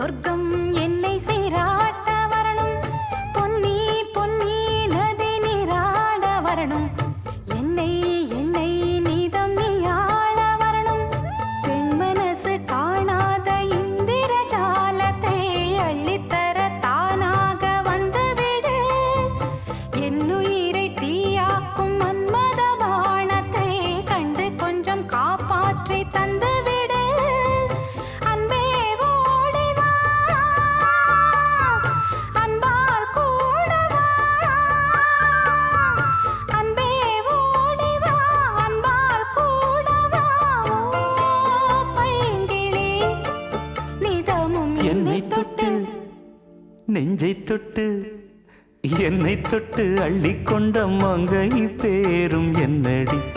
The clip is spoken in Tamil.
சொர்க்கம் என்னை சீராட்ட வரணும், பொன்னி பொன்னி நதி நீராட வரணும், என்னை என்னை நீதம் நீயாள வரணும். பெண் மனசு காணாத இந்திர ஜாலத்தை அள்ளித்தர தானாக வந்துவிடு. என்னுயிரை தீயாக்கும் மன்மத பாணத்தை கண்டு கொஞ்சம் காப்பாற்றி தந்துவிடு. அன்பே ஓடிவா, அன்பால் கூடவா, அன்பே ஓடிவா, அன்பால் கூடவா. ஓ பைங்கிளி, நிதமும் என்னை தொட்டு நெஞ்சை தொட்டு என்னை தொட்டு அள்ளிக்கொண்ட மங்கை பேரும் என்னடி.